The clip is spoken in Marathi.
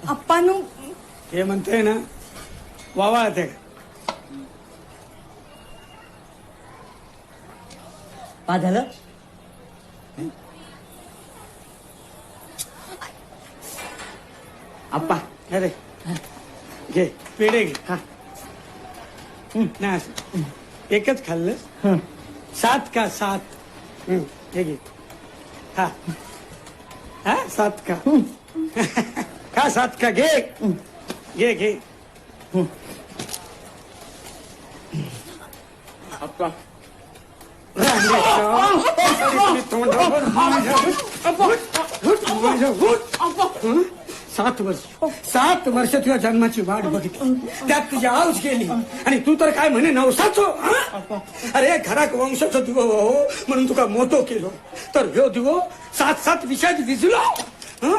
अप्पानू हे म्हणतोय ना वावा ते पा झालं आप्पा अरे घे पेढे घे हा नाही असं. एकच खाल्लं 7 का 7 हे घे हा हा 7 का का 7 का घे घे घे आप्पा हं? 7 वर्ष तुझ्या जन्माची वाट बघितली त्यात तुझी आऊस गेली आणि तू तर काय म्हणे नवसाचो हं? अरे घराक वंशाचो दिवो हो म्हणून तुका मोठो केलो तर ह्यो दिवो 7 विषयात विजलो हं?